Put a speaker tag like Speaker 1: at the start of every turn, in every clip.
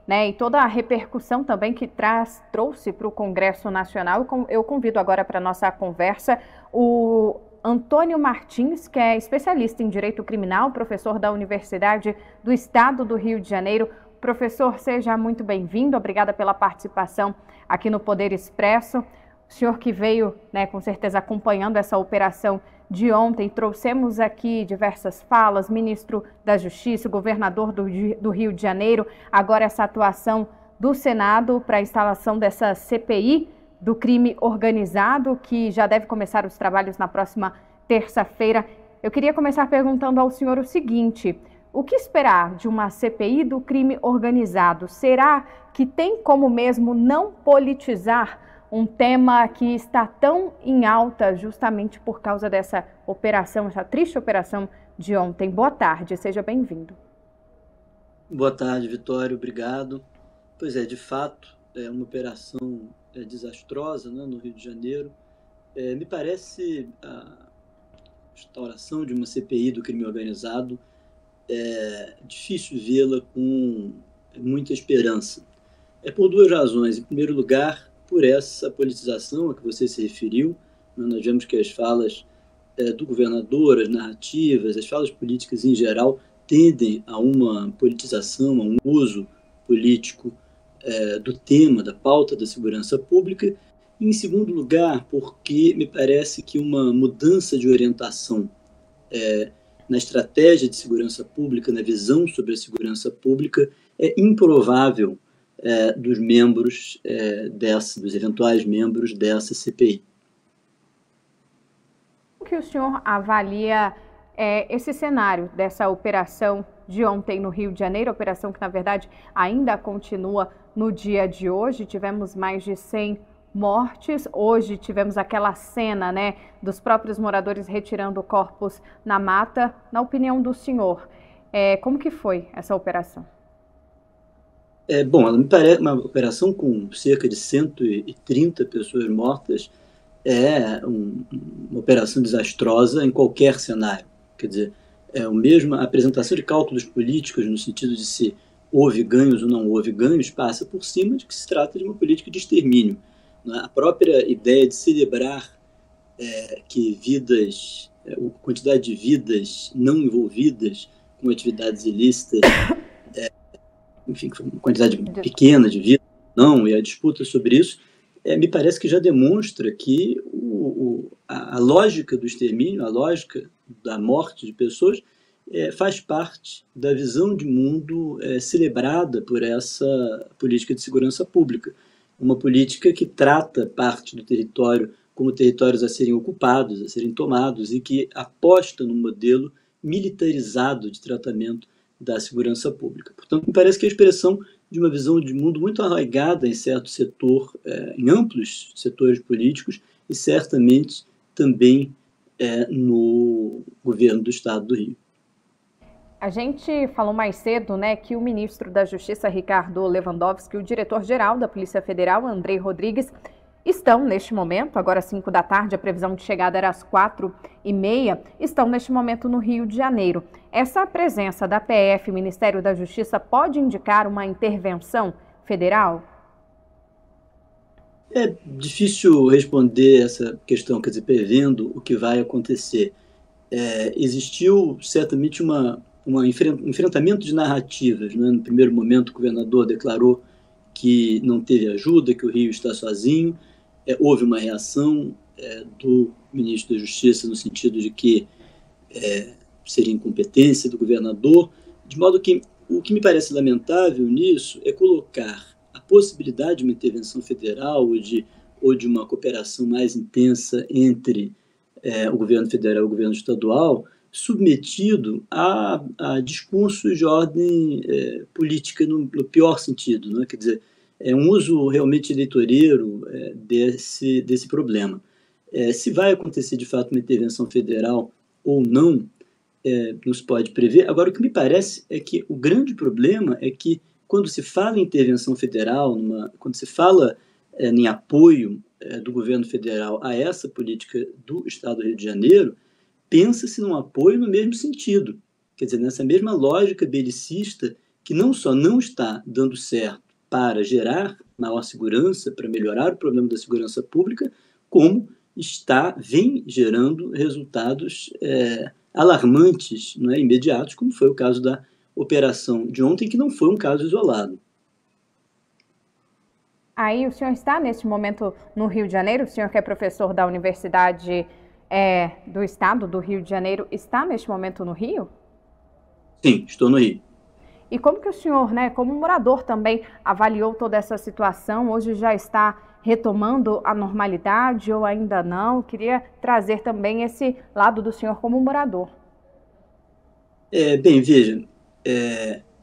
Speaker 1: né, e toda a repercussão também que trouxe para o Congresso Nacional. Eu convido agora para a nossa conversa o Antônio Martins, que é especialista em Direito Criminal, professor da Universidade do Estado do Rio de Janeiro. Professor, seja muito bem-vindo, obrigada pela participação aqui no Poder Expresso. O senhor que veio, né, com certeza acompanhando essa operação de ontem, trouxemos aqui diversas falas, ministro da Justiça, governador do Rio de Janeiro, agora essa atuação do Senado para a instalação dessa CPI do crime organizado, que já deve começar os trabalhos na próxima terça-feira. Eu queria começar perguntando ao senhor o seguinte: o que esperar de uma CPI do crime organizado? Será que tem como mesmo não politizar um tema que está tão em alta justamente por causa dessa operação, essa triste operação de ontem? Boa tarde, seja bem-vindo.
Speaker 2: Boa tarde, Vitória, obrigado. Pois é, de fato, é uma operação desastrosa, né, no Rio de Janeiro. Me parece a instauração de uma CPI do crime organizado difícil vê-la com muita esperança. É por duas razões. Em primeiro lugar, por essa politização a que você se referiu. Nós vemos que as falas do governador, as narrativas, as falas políticas em geral tendem a uma politização, a um uso político do tema, da pauta da segurança pública. E, em segundo lugar, porque me parece que uma mudança de orientação na estratégia de segurança pública, na visão sobre a segurança pública, é improvável dos membros dos eventuais membros dessa CPI.
Speaker 1: Como que o senhor avalia esse cenário dessa operação de ontem no Rio de Janeiro, operação que, na verdade, ainda continua no dia de hoje? Tivemos mais de 100 mortes. Hoje tivemos aquela cena, né, dos próprios moradores retirando corpos na mata. Na opinião do senhor, como que foi essa operação?
Speaker 2: Bom, ela me parece uma operação com cerca de 130 pessoas mortas, uma operação desastrosa em qualquer cenário. Quer dizer, a apresentação de cálculos políticos no sentido de se houve ganhos ou não houve ganhos passa por cima de que se trata de uma política de extermínio. Né? A própria ideia de celebrar que a quantidade de vidas não envolvidas com atividades ilícitas, enfim, uma quantidade pequena de vidas, não, e a disputa sobre isso, me parece que já demonstra que a lógica do extermínio, a lógica da morte de pessoas, faz parte da visão de mundo celebrada por essa política de segurança pública. Uma política que trata parte do território como territórios a serem ocupados, a serem tomados, e que aposta num modelo militarizado de tratamento da segurança pública. Portanto, me parece que é a expressão de uma visão de mundo muito arraigada em certo setor, em amplos setores políticos, e certamente também no governo do Estado do Rio.
Speaker 1: A gente falou mais cedo, né, que o ministro da Justiça, Ricardo Lewandowski, e o diretor-geral da Polícia Federal, Andrei Rodrigues, estão neste momento, agora às 5 da tarde, a previsão de chegada era às 4h30, estão neste momento no Rio de Janeiro. Essa presença da PF, Ministério da Justiça, pode indicar uma intervenção federal?
Speaker 2: É difícil responder essa questão, quer dizer, prevendo o que vai acontecer. Existiu certamente um enfrentamento de narrativas. Né? No primeiro momento, o governador declarou que não teve ajuda, que o Rio está sozinho. Houve uma reação do ministro da Justiça no sentido de que seria incompetência do governador, de modo que o que me parece lamentável nisso é colocar a possibilidade de uma intervenção federal ou de uma cooperação mais intensa entre o governo federal e o governo estadual, submetido a discursos de ordem política no pior sentido, né? Quer dizer, é um uso realmente eleitoreiro desse problema. Se vai acontecer de fato uma intervenção federal ou não, não se pode prever. Agora, o que me parece é que o grande problema é que quando se fala em intervenção federal, quando se fala em apoio do governo federal a essa política do Estado do Rio de Janeiro, pensa-se num apoio no mesmo sentido, quer dizer, nessa mesma lógica belicista que não só não está dando certo para gerar maior segurança, para melhorar o problema da segurança pública, como vem gerando resultados alarmantes, não é, imediatos, como foi o caso da operação de ontem, que não foi um caso isolado.
Speaker 1: Aí o senhor está neste momento no Rio de Janeiro, o senhor que é professor da Universidade do Estado do Rio de Janeiro, está neste momento no Rio?
Speaker 2: Sim, estou no Rio.
Speaker 1: E como que o senhor, né, como morador também, avaliou toda essa situação? Hoje já está retomando a normalidade ou ainda não? Queria trazer também esse lado do senhor como morador.
Speaker 2: Bem, veja,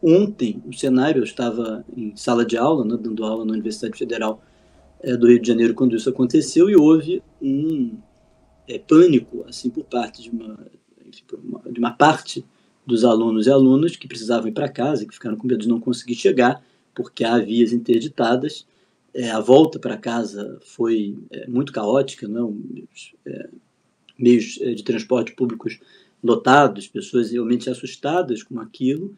Speaker 2: ontem o cenário, eu estava em sala de aula, né, dando aula na Universidade Federal do Rio de Janeiro quando isso aconteceu, e houve um pânico assim por parte de uma parte dos alunos e alunas que precisavam ir para casa, que ficaram com medo de não conseguir chegar, porque há vias interditadas. A volta para casa foi muito caótica, não? Meios de transporte públicos lotados, pessoas realmente assustadas com aquilo,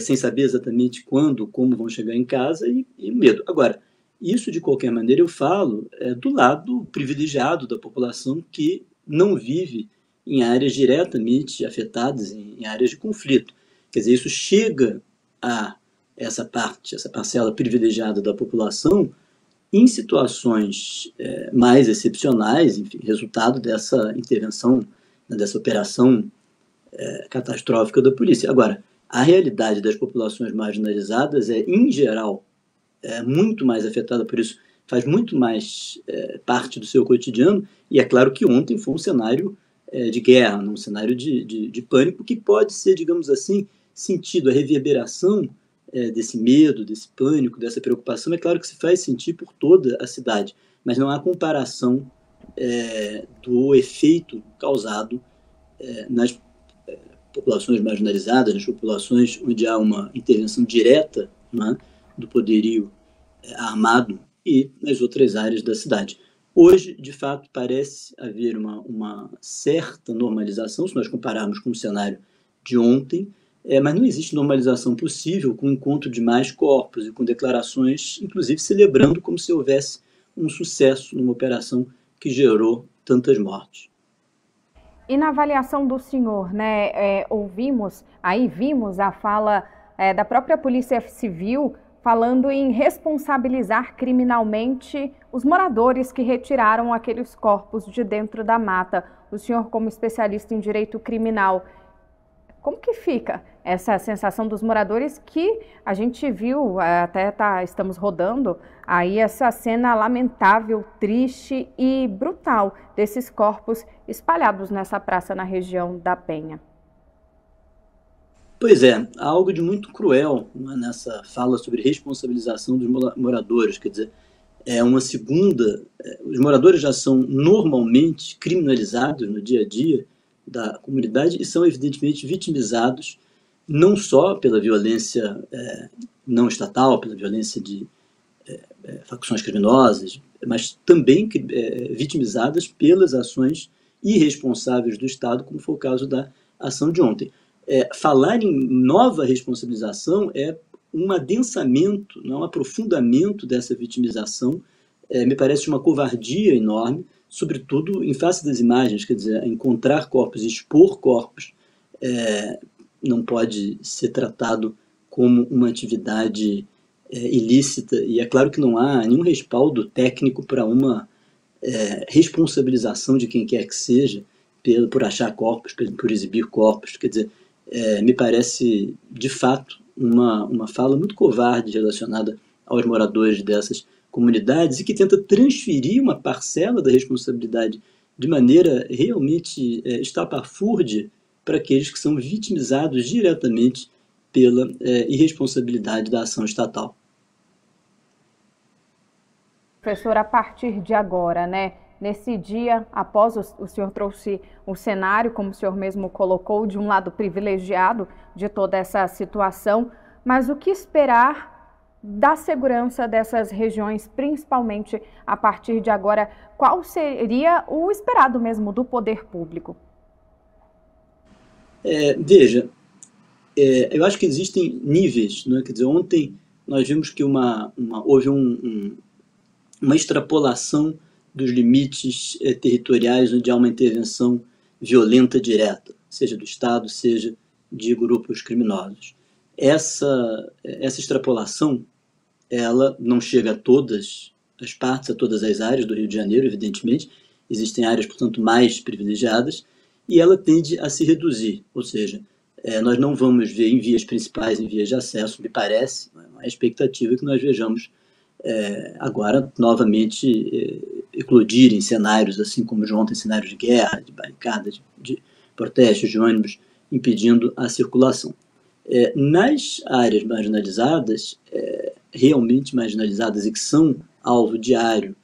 Speaker 2: sem saber exatamente quando, como vão chegar em casa e medo. Agora, isso, de qualquer maneira, eu falo do lado privilegiado da população que não vive em áreas diretamente afetadas, em áreas de conflito. Quer dizer, isso chega a essa parcela privilegiada da população em situações mais excepcionais, enfim, resultado dessa intervenção, né, dessa operação catastrófica da polícia. Agora, a realidade das populações marginalizadas em geral, muito mais afetada por isso, faz muito mais parte do seu cotidiano, e é claro que ontem foi um cenário de guerra, um cenário de pânico, que pode ser, digamos assim, sentido, a reverberação desse medo, desse pânico, dessa preocupação, é claro que se faz sentir por toda a cidade, mas não há comparação do efeito causado nas populações marginalizadas, nas populações onde há uma intervenção direta, né, do poderio armado, e nas outras áreas da cidade. Hoje, de fato, parece haver uma certa normalização, se nós compararmos com o cenário de ontem, mas não existe normalização possível com o encontro de mais corpos e com declarações, inclusive celebrando como se houvesse um sucesso numa operação que gerou tantas mortes.
Speaker 1: E na avaliação do senhor, né, vimos a fala da própria Polícia Civil falando em responsabilizar criminalmente os moradores que retiraram aqueles corpos de dentro da mata. O senhor, como especialista em direito criminal, como que fica essa sensação dos moradores que a gente viu, estamos rodando aí essa cena lamentável, triste e brutal desses corpos espalhados nessa praça na região da Penha?
Speaker 2: Pois é, há algo de muito cruel, né, nessa fala sobre responsabilização dos moradores, quer dizer, os moradores já são normalmente criminalizados no dia a dia da comunidade e são evidentemente vitimizados não só pela violência não estatal, pela violência de facções criminosas, mas também vitimizadas pelas ações irresponsáveis do Estado, como foi o caso da ação de ontem. Falar em nova responsabilização é um adensamento, não, um aprofundamento dessa vitimização, me parece uma covardia enorme, sobretudo em face das imagens, quer dizer, encontrar corpos, expor corpos, não pode ser tratado como uma atividade ilícita, e é claro que não há nenhum respaldo técnico para uma responsabilização de quem quer que seja por achar corpos, por exibir corpos, quer dizer, me parece, de fato, uma fala muito covarde relacionada aos moradores dessas comunidades e que tenta transferir uma parcela da responsabilidade de maneira realmente estapafúrdia para aqueles que são vitimizados diretamente pela irresponsabilidade da ação estatal.
Speaker 1: Professor, a partir de agora, né? Nesse dia, após o senhor trouxe o cenário, como o senhor mesmo colocou, de um lado privilegiado de toda essa situação, mas o que esperar da segurança dessas regiões, principalmente a partir de agora? Qual seria o esperado mesmo do poder público?
Speaker 2: Veja, eu acho que existem níveis, né? Quer dizer, ontem nós vimos que houve uma extrapolação dos limites territoriais onde há uma intervenção violenta direta, seja do Estado, seja de grupos criminosos. Essa extrapolação, ela não chega a todas as partes, a todas as áreas do Rio de Janeiro, evidentemente. Existem áreas, portanto, mais privilegiadas, e ela tende a se reduzir, ou seja, nós não vamos ver em vias principais, em vias de acesso, me parece, a expectativa é que nós vejamos agora novamente eclodirem cenários, assim como de ontem, cenários de guerra, de barricadas, de protestos, de ônibus, impedindo a circulação. Nas áreas marginalizadas, realmente marginalizadas e que são alvo diário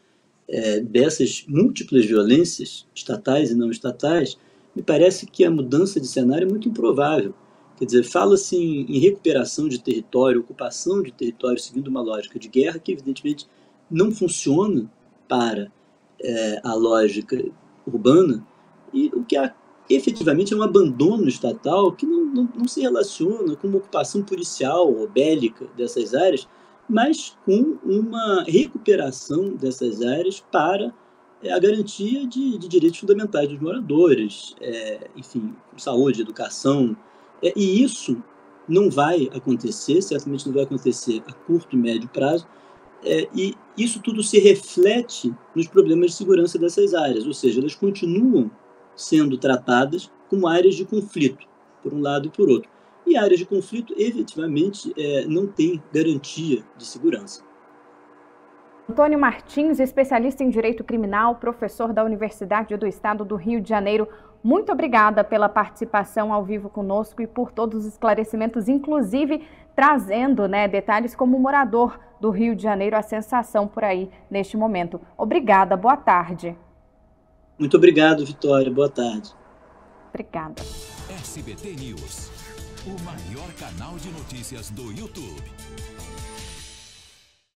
Speaker 2: dessas múltiplas violências, estatais e não estatais, me parece que a mudança de cenário é muito improvável. Quer dizer, fala-se em recuperação de território, ocupação de território, seguindo uma lógica de guerra que, evidentemente, não funciona para a lógica urbana, e o que efetivamente é um abandono estatal que não se relaciona com uma ocupação policial ou bélica dessas áreas, mas com uma recuperação dessas áreas para a garantia de direitos fundamentais dos moradores, enfim, saúde, educação. E isso não vai acontecer, certamente não vai acontecer a curto e médio prazo, e isso tudo se reflete nos problemas de segurança dessas áreas, ou seja, elas continuam sendo tratadas como áreas de conflito, por um lado e por outro. E áreas de conflito, efetivamente, não têm garantia de segurança.
Speaker 1: Antônio Martins, especialista em Direito Criminal, professor da Universidade do Estado do Rio de Janeiro, muito obrigada pela participação ao vivo conosco e por todos os esclarecimentos, inclusive trazendo detalhes como morador do Rio de Janeiro, a sensação por aí neste momento. Obrigada, boa tarde.
Speaker 2: Muito obrigado, Vitória, boa tarde.
Speaker 1: Obrigada.
Speaker 3: SBT News, o maior canal de notícias do YouTube.